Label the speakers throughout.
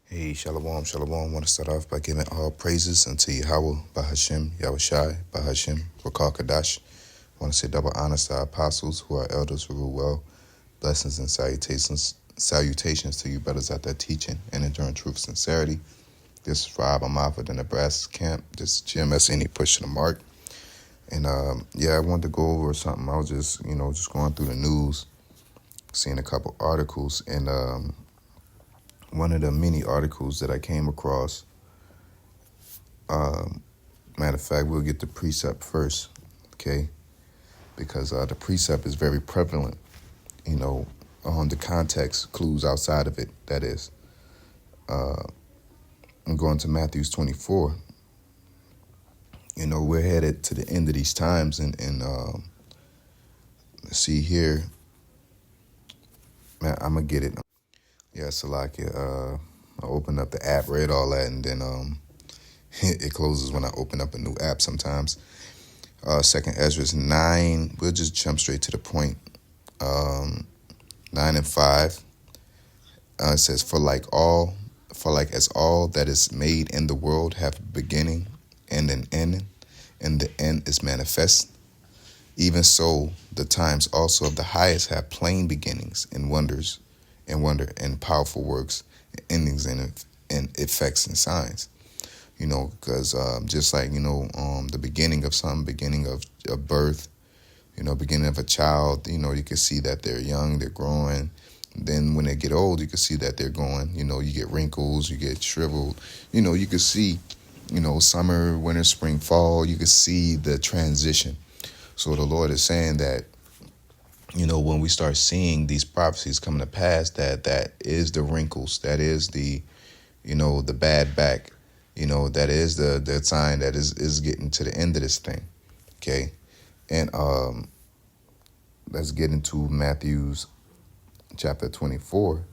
Speaker 1: Hey, Shalom, Shalom. I want to start off by giving all praises unto Yahweh, Bahashim, Yahushai, Bahashim, Rakal Kadash. I want to say double honors to our apostles who are elders who rule well. Blessings and salutations to you brothers out there teaching and enduring truth and sincerity. This is Rob. I'm out of the Nebraska camp. This is GMS Any Pushing the Mark. And I wanted to go over something. I was just going through the news, seeing a couple articles, and one of the many articles that I came across. Matter of fact, we'll get the precept first, okay? Because the precept is very prevalent, on the context, clues outside of it, that is. I'm going to Matthew 24. We're headed to the end of these times, and see here, man, I'm going to get it. Yeah, Salakia, I opened up the app, read all that, and then it closes when I open up a new app sometimes. Second Ezra's 9, we'll just jump straight to the point. 9 and 5, it says, For like as all that is made in the world have a beginning and an end, and the end is manifest, even so the times also of the highest have plain beginnings and wonder and powerful works, endings and effects and signs. Because just like, the beginning of something, beginning of birth, beginning of a child, you can see that they're young, they're growing. Then when they get old, you can see that they're going, you get wrinkles, you get shriveled, you can see, summer, winter, spring, fall, you can see the transition. So the Lord is saying that, when we start seeing these prophecies coming to pass, that is the wrinkles, that is the, the bad back, that is the sign that is getting to the end of this thing. Okay. And let's get into Matthew's chapter 24,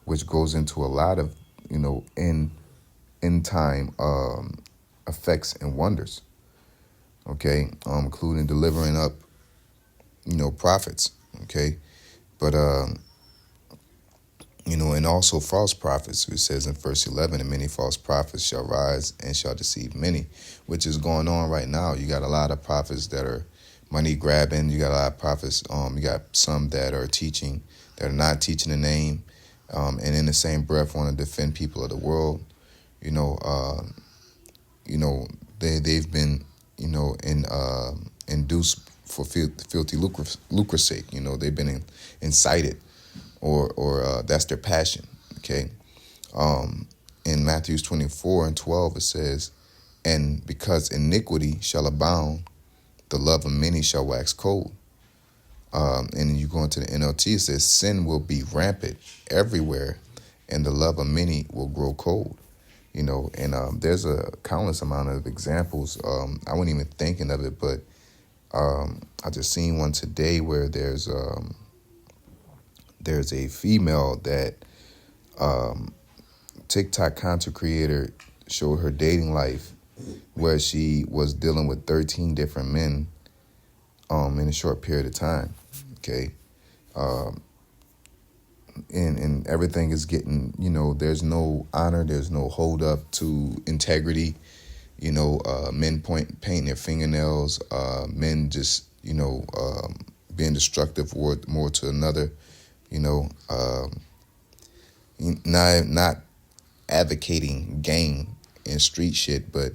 Speaker 1: which goes into a lot of, end time effects and wonders. Okay. Including delivering up, prophets. Okay. But, and also false prophets, which says in verse 11, and many false prophets shall rise and shall deceive many, which is going on right now. You got a lot of prophets that are money grabbing. You got a lot of prophets. You got some that are teaching, that are not teaching the name, and in the same breath want to defend people of the world. They've been, induced for filthy lucre's sake. They've been incited, or that's their passion. Okay. In Matthew 24 and 12, it says, and because iniquity shall abound, the love of many shall wax cold. And you go into the NLT, it says, sin will be rampant everywhere, and the love of many will grow cold. And there's a countless amount of examples. I wasn't even thinking of it, but I just seen one today where there's a female that TikTok content creator showed her dating life, where she was dealing with 13 different men in a short period of time. Okay. And everything is getting, there's no honor, there's no hold up to integrity. Men painting their fingernails, men just, being destructive more to another, not advocating gang and street shit, but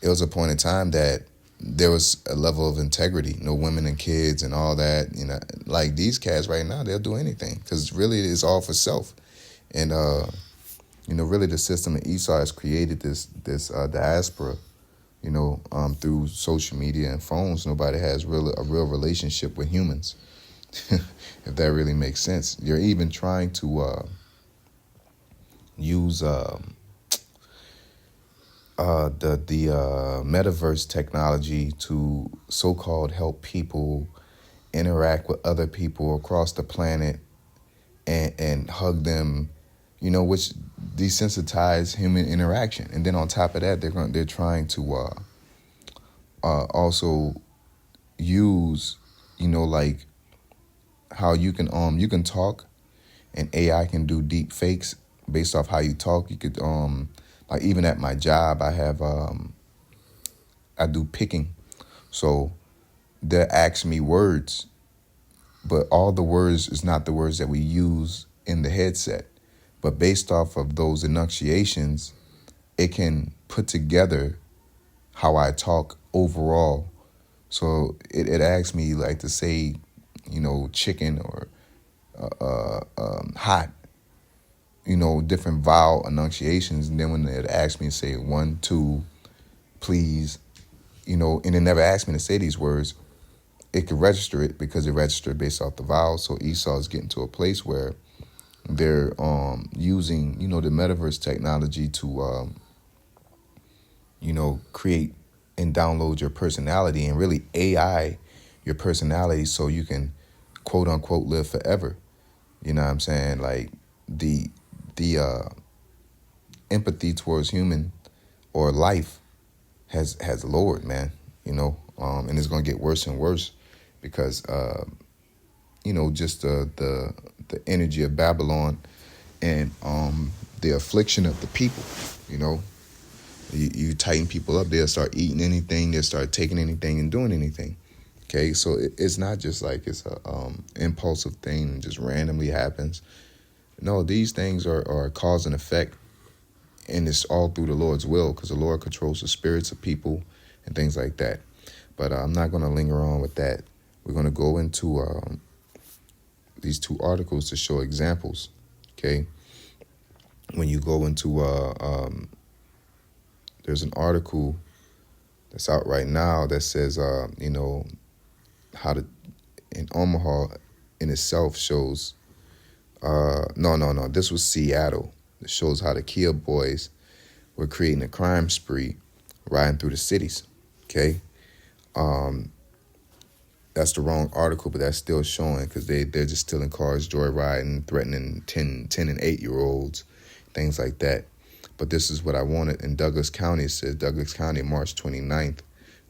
Speaker 1: it was a point in time that there was a level of integrity, no women and kids and all that, like these cats right now, they'll do anything because really it's all for self. And, really the system of Esau has created this diaspora, through social media and phones. Nobody has a real relationship with humans, if that really makes sense. You're even trying to use the metaverse technology to so-called help people interact with other people across the planet and hug them, which desensitize human interaction. And then on top of that, they're trying to also use, like how you can talk and AI can do deep fakes based off how you talk, you could like even at my job, I do picking, so they'll ask me words, but all the words is not the words that we use in the headset. But based off of those enunciations, it can put together how I talk overall. So it asks me like to say, chicken or hot, different vowel enunciations. And then when it asks me to say one, two, please, and it never asked me to say these words, it could register it because it registered based off the vowels. So Esau is getting to a place where they're using, the metaverse technology to, create and download your personality and really AI your personality so you can quote unquote live forever. You know what I'm saying? Like the empathy towards human or life has lowered, man. And it's gonna get worse and worse because just the energy of Babylon and the affliction of the people. You tighten people up, they'll start eating anything, they'll start taking anything and doing anything. Okay, so it's not just like it's a impulsive thing and just randomly happens. No, these things are cause and effect, and it's all through the Lord's will because the Lord controls the spirits of people and things like that. But I'm not going to linger on with that. We're going to go into these two articles to show examples. Okay, when you go into there's an article that's out right now that says how to in Omaha in itself shows no, this was Seattle. It shows how the Kia boys were creating a crime spree riding through the cities. Okay, that's the wrong article, but that's still showing because they're just stealing cars, joyriding, threatening 10 and 8-year-olds, things like that. But this is what I wanted. In Douglas County, it says Douglas County, March 29th,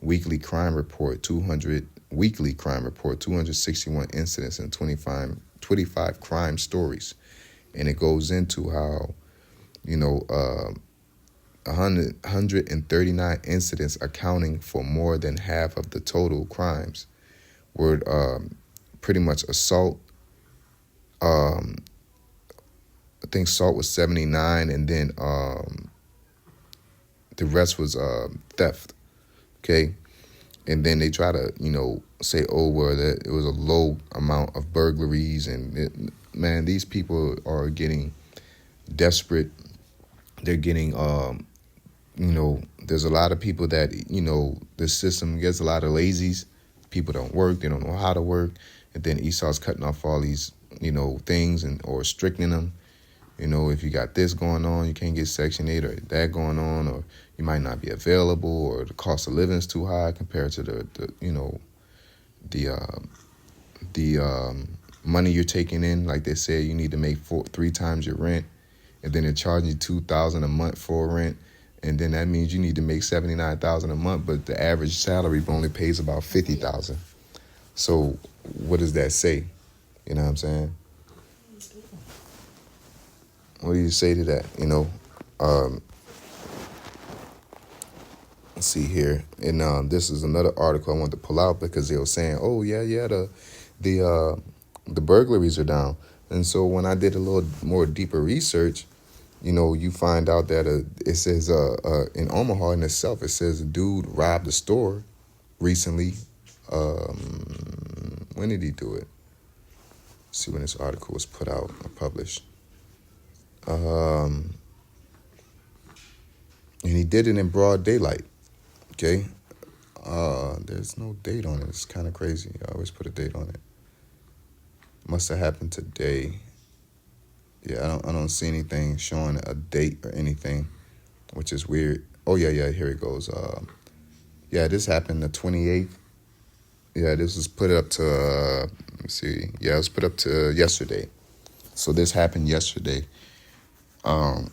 Speaker 1: weekly crime report, 261 incidents and 25 crime stories. And it goes into how, 139 incidents accounting for more than half of the total crimes were pretty much assault. I think assault was 79, and then the rest was theft. Okay, and then they try to say that it was a low amount of burglaries, and man, these people are getting desperate. They're getting there's a lot of people that the system gets a lot of lazies. People don't work, they don't know how to work, and then Esau's cutting off all these things or restricting them. If you got this going on, you can't get Section 8 or that going on, or you might not be available, or the cost of living is too high compared to the money you're taking in. Like they say, you need to make 3 times your rent, and then they're charging you $2,000 a month for rent, and then that means you need to make $79,000 a month, but the average salary only pays about $50,000. So what does that say? You know what I'm saying? What do you say to that? Let's see here. And this is another article I wanted to pull out because they were saying, oh, yeah, the burglaries are down. And so when I did a little more deeper research, you find out that it says in Omaha in itself, it says a dude robbed a store recently. When did he do it? Let's see when this article was put out or published. And he did it in broad daylight. Okay. There's no date on it. It's kind of crazy. I always put a date on it. Must have happened today. Yeah, I don't see anything showing a date or anything, which is weird. Oh yeah, here it goes. This happened the 28th. Yeah, this was put up to let me see. Yeah, it was put up to yesterday. So this happened yesterday. Or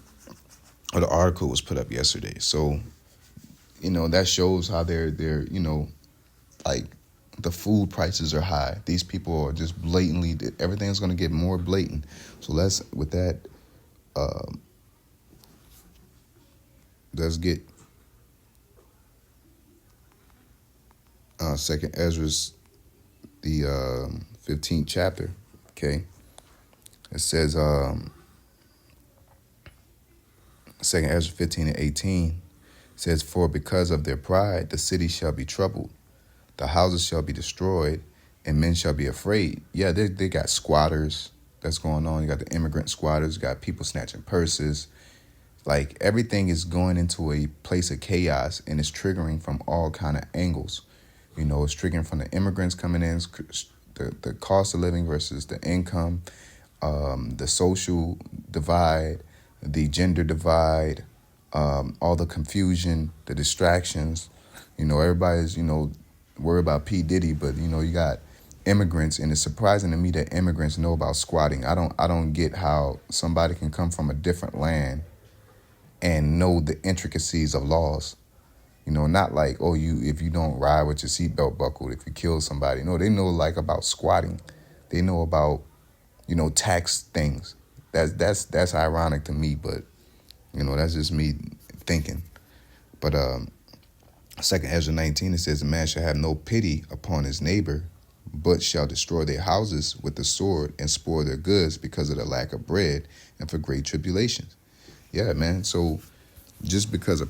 Speaker 1: the article was put up yesterday. So, that shows how they're like the food prices are high. These people are just blatantly, everything's going to get more blatant. So with that, Let's get Second Ezra's the 15th chapter. Okay, it says Second Ezra 15:18 says, "For because of their pride, the city shall be troubled, the houses shall be destroyed, and men shall be afraid." Yeah, they got squatters that's going on. You got the immigrant squatters. You got people snatching purses. Like everything is going into a place of chaos, and it's triggering from all kind of angles. You know, it's triggering from the immigrants coming in, the cost of living versus the income, the social divide, the gender divide, all the confusion, the distractions. You know, everybody's, worried about P. Diddy, but you got immigrants, and it's surprising to me that immigrants know about squatting. I don't get how somebody can come from a different land and know the intricacies of laws. Not like, oh, if you don't ride with your seatbelt buckled, if you kill somebody. No, they know like about squatting. They know about, tax things. That's ironic to me, but that's just me thinking. But Second Ezra 19, it says, "A man shall have no pity upon his neighbor, but shall destroy their houses with the sword and spoil their goods because of the lack of bread and for great tribulations." Yeah, man. So just because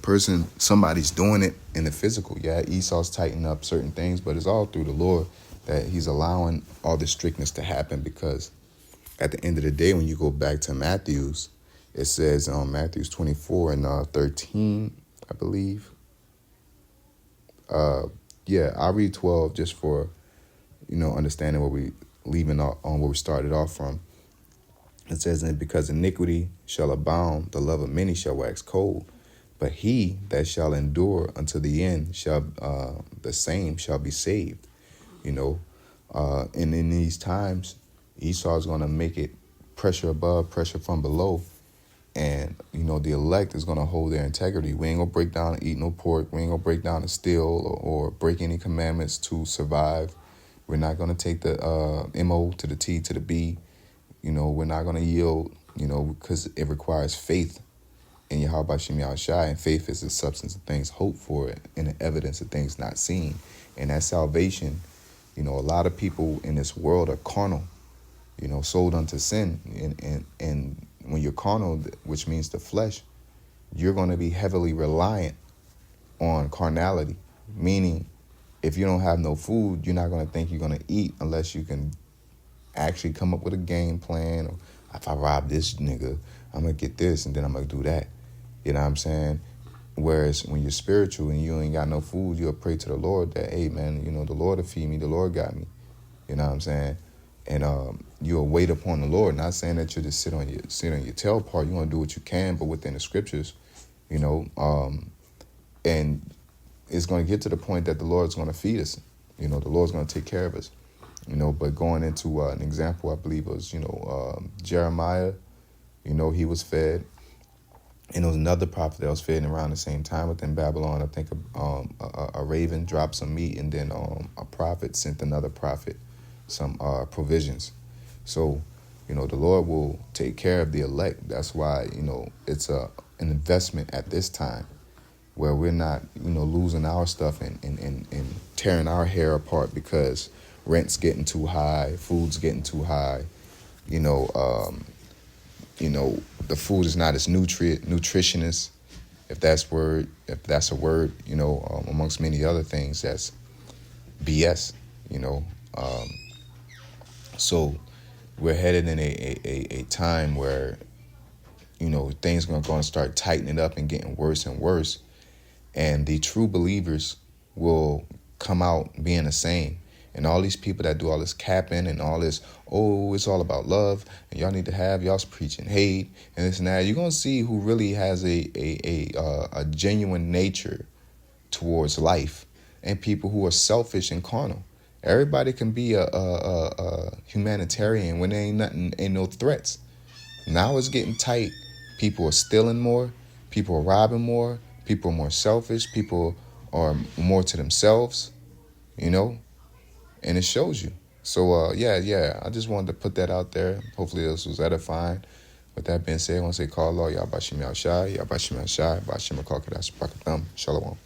Speaker 1: somebody's doing it in the physical, yeah, Esau's tightening up certain things, but it's all through the Lord that he's allowing all this strictness to happen, because at the end of the day, when you go back to Matthew's, it says Matthew's 24 and 13, I believe. I'll read 12 just for, understanding where we leaving on where we started off from. It says, "And because iniquity shall abound, the love of many shall wax cold. But he that shall endure unto the end the same shall be saved." And in these times, Esau is going to make it pressure above, pressure from below. And, the elect is going to hold their integrity. We ain't going to break down and eat no pork. We ain't going to break down and steal or break any commandments to survive. We're not going to take the M-O to the T to the B. We're not going to yield, because it requires faith in Yahweh Shem Yahushai. And faith is the substance of things hoped for and the evidence of things not seen. And that salvation, a lot of people in this world are carnal, sold unto sin. And when you're carnal, which means the flesh, you're going to be heavily reliant on carnality. Meaning, if you don't have no food, you're not going to think you're going to eat unless you can actually come up with a game plan. Or if I rob this nigga, I'm going to get this and then I'm going to do that. You know what I'm saying? Whereas when you're spiritual and you ain't got no food, you'll pray to the Lord that, hey, man, the Lord will feed me. The Lord got me. You know what I'm saying? And you'll wait upon the Lord. Not saying that you just sit on your tail part. You want to do what you can, but within the scriptures, and it's going to get to the point that the Lord's going to feed us. The Lord's going to take care of us. But going into an example, I believe it was, Jeremiah, he was fed. And there was another prophet that was fed around the same time within Babylon. I think a raven dropped some meat, and then a prophet sent another prophet some provisions. So, the Lord will take care of the elect. That's why, it's an investment at this time where we're not, losing our stuff and tearing our hair apart because rent's getting too high, food's getting too high, the food is not as nutritionist, if that's a word, amongst many other things. That's BS, So we're headed in a time where, things are going to start tightening up and getting worse and worse. And the true believers will come out being the same. And all these people that do all this capping and all this, oh, it's all about love, and y'all's preaching hate and this and that. You're gonna see who really has a genuine nature towards life, and people who are selfish and carnal. Everybody can be a humanitarian when there ain't no threats. Now it's getting tight. People are stealing more. People are robbing more. People are more selfish. People are more to themselves. And it shows you. So, I just wanted to put that out there. Hopefully this was edifying. With that being said, I want to say call law, y'all Bashim Al Shai, y'all Bashim Al Shai, Bashim Al Kakadash, Shalom.